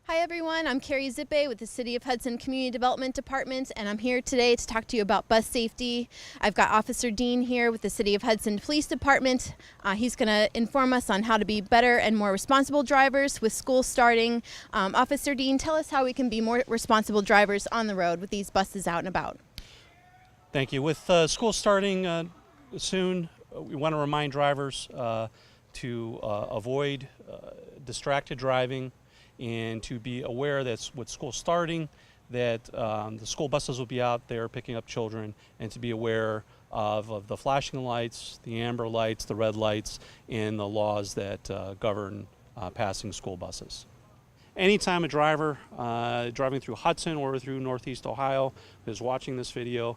Hi everyone, I'm Carrie Zippe with the City of Hudson Community Development Department, and I'm here today to talk to you about bus safety. I've got Officer Dean here with the City of Hudson Police Department. He's going to inform us on how to be better and more responsible drivers with school starting. Officer Dean, tell us how we can be more responsible drivers on the road with these buses out and about. Thank you. With school starting soon, we want to remind drivers to avoid distracted driving, and to be aware that with school starting, that the school buses will be out there picking up children, and to be aware of the flashing lights, the amber lights, the red lights, and the laws that govern passing school buses. Anytime a driver driving through Hudson or through Northeast Ohio is watching this video,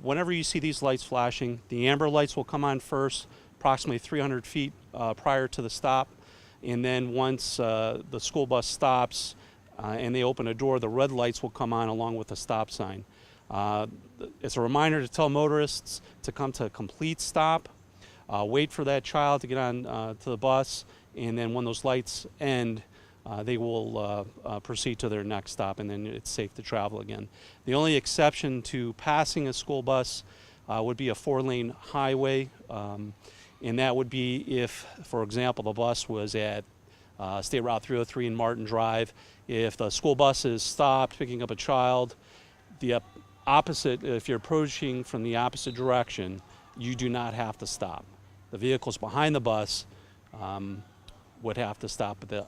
whenever you see these lights flashing, the amber lights will come on first, approximately 300 feet prior to the stop. And then once the school bus stops and they open a door, the red lights will come on along with the stop sign. It's a reminder to tell motorists to come to a complete stop, wait for that child to get on to the bus, and then when those lights end, they will proceed to their next stop, and then it's safe to travel again. The only exception to passing a school bus would be a 4-lane highway. And that would be if, for example, the bus was at State Route 303 in Martin Drive. If the school bus is stopped picking up a child, the opposite, if you're approaching from the opposite direction, you do not have to stop. The vehicles behind the bus would have to stop, but the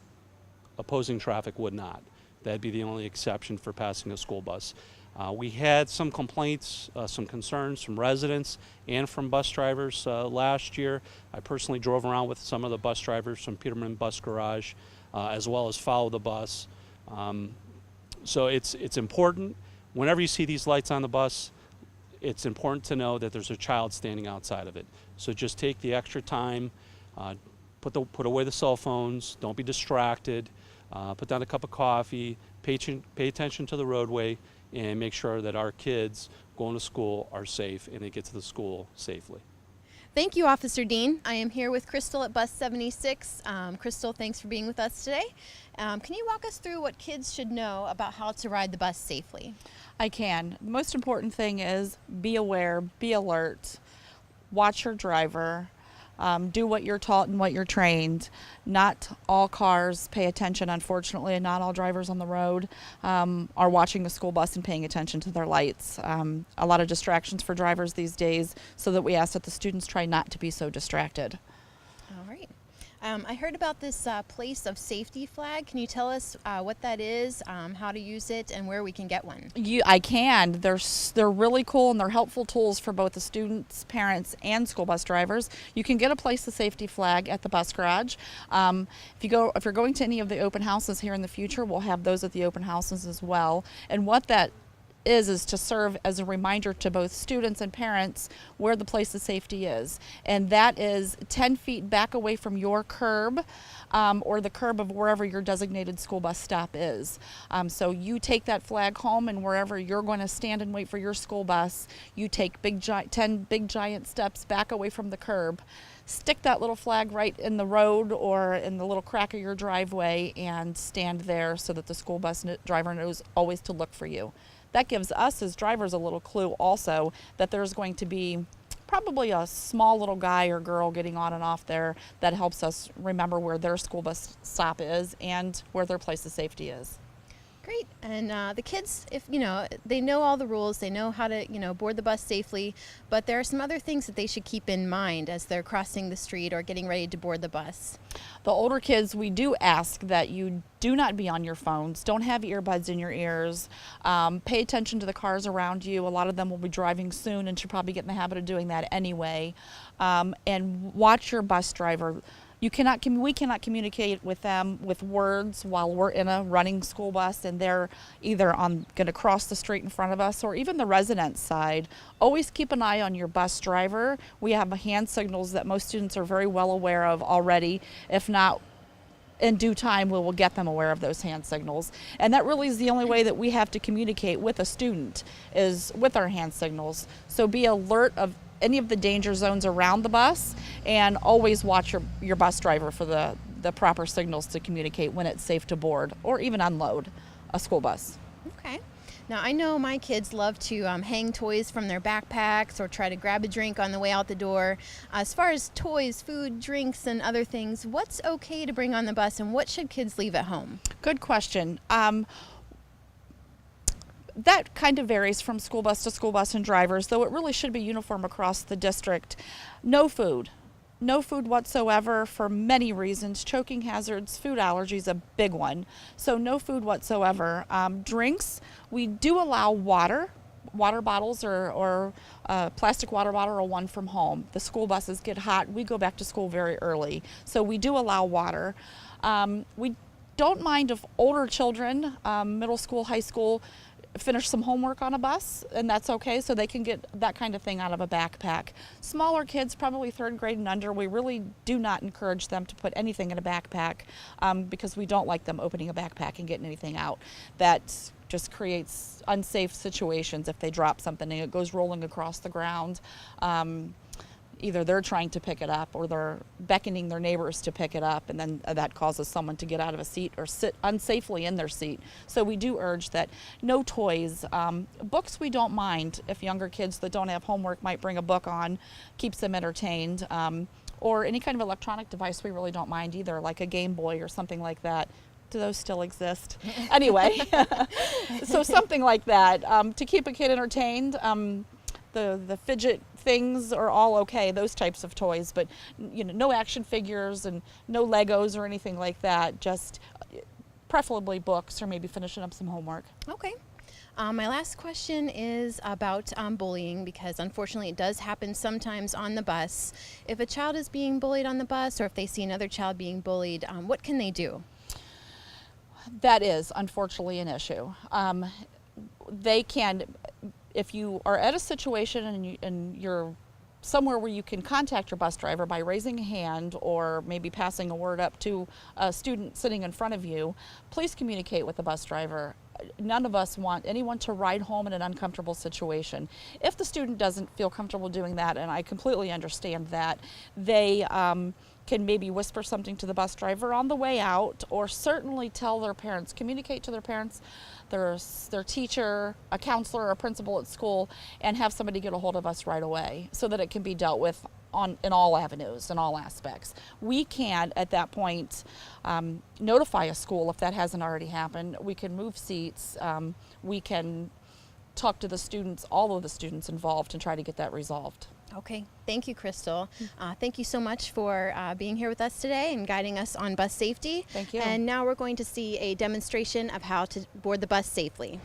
opposing traffic would not. That'd be the only exception for passing a school bus. We had some complaints, some concerns from residents and from bus drivers last year. I personally drove around with some of the bus drivers from Peterman Bus Garage, as well as Follow the Bus. So it's important. Whenever you see these lights on the bus, it's important to know that there's a child standing outside of it. So just take the extra time, put away the cell phones, don't be distracted, put down a cup of coffee, pay attention to the roadway, and make sure that our kids going to school are safe and they get to the school safely. Thank you, Officer Dean. I am here with Crystal at Bus 76. Crystal, thanks for being with us today. Can you walk us through what kids should know about how to ride the bus safely? I can. The most important thing is be aware, be alert, watch your driver. Do what you're taught and what you're trained. Not all cars pay attention, unfortunately, and not all drivers on the road are watching the school bus and paying attention to their lights. A lot of distractions for drivers these days, so that we ask that the students try not to be so distracted. All right. I heard about this place of safety flag. Can you tell us what that is, how to use it, and where we can get one? I can. They're really cool, and they're helpful tools for both the students, parents, and school bus drivers. You can get a place of safety flag at the bus garage. If you're going to any of the open houses here in the future, we'll have those at the open houses as well. And what that is to serve as a reminder to both students and parents where the place of safety is. And that is 10 feet back away from your curb or the curb of wherever your designated school bus stop is. So you take that flag home, and wherever you're going to stand and wait for your school bus, you take 10 big giant steps back away from the curb. Stick that little flag right in the road or in the little crack of your driveway and stand there so that the school bus driver knows always to look for you. That gives us as drivers a little clue also that there's going to be probably a small little guy or girl getting on and off there that helps us remember where their school bus stop is and where their place of safety is. Great. And the kids, if they know all the rules, they know how to board the bus safely, but there are some other things that they should keep in mind as they're crossing the street or getting ready to board the bus. The older kids, we do ask that you do not be on your phones, don't have earbuds in your ears, pay attention to the cars around you. A lot of them will be driving soon and should probably get in the habit of doing that anyway. And watch your bus driver. We cannot communicate with them with words while we're in a running school bus and they're either going to cross the street in front of us or even the residents' side. Always keep an eye on your bus driver. We have hand signals that most students are very well aware of already. If not, in due time, we will get them aware of those hand signals. And that really is the only way that we have to communicate with a student, is with our hand signals. So be alert of any of the danger zones around the bus, and always watch your bus driver for the proper signals to communicate when it's safe to board or even unload a school bus. Okay. Now, I know my kids love to hang toys from their backpacks or try to grab a drink on the way out the door. As far as toys, food, drinks, and other things, what's okay to bring on the bus and what should kids leave at home? Good question. That kind of varies from school bus to school bus and drivers, though it really should be uniform across the district. No food. No food whatsoever for many reasons. Choking hazards, food allergies, a big one. So no food whatsoever. Drinks, we do allow water bottles or plastic water bottle or one from home. The school buses get hot. We go back to school very early. So we do allow water. We don't mind if older children, middle school, high school, finish some homework on a bus, and that's okay, so they can get that kind of thing out of a backpack. Smaller kids, probably 3rd grade and under, we really do not encourage them to put anything in a backpack because we don't like them opening a backpack and getting anything out. That just creates unsafe situations if they drop something and it goes rolling across the ground. Either they're trying to pick it up or they're beckoning their neighbors to pick it up, and then that causes someone to get out of a seat or sit unsafely in their seat. So we do urge that no toys. Books we don't mind if younger kids that don't have homework might bring a book on, keeps them entertained. Or any kind of electronic device we really don't mind either, like a Game Boy or something like that. Do those still exist? Anyway, so something like that to keep a kid entertained. The fidget things are all okay, those types of toys, but no action figures and no Legos or anything like that, just preferably books or maybe finishing up some homework. Okay. My last question is about bullying, because unfortunately it does happen sometimes on the bus. If a child is being bullied on the bus or if they see another child being bullied, what can they do? That is unfortunately an issue. They can, if you are at a situation and you're somewhere where you can contact your bus driver by raising a hand or maybe passing a word up to a student sitting in front of you, please communicate with the bus driver. None of us want anyone to ride home in an uncomfortable situation. If the student doesn't feel comfortable doing that, and I completely understand that, they can maybe whisper something to the bus driver on the way out, or certainly tell their parents, communicate to their parents, their teacher, a counselor, a principal at school, and have somebody get a hold of us right away so that it can be dealt with in all avenues, in all aspects. We can, at that point, notify a school if that hasn't already happened. We can move seats. We can talk to the students, all of the students involved, and try to get that resolved. Okay, thank you, Crystal. Thank you so much for being here with us today and guiding us on bus safety. Thank you. And now we're going to see a demonstration of how to board the bus safely.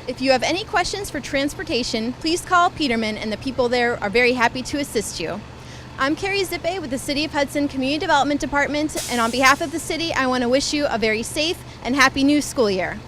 If you have any questions for transportation, please call Peterman and the people there are very happy to assist you. I'm Carrie Zippe with the City of Hudson Community Development Department, and on behalf of the city, I want to wish you a very safe and happy new school year.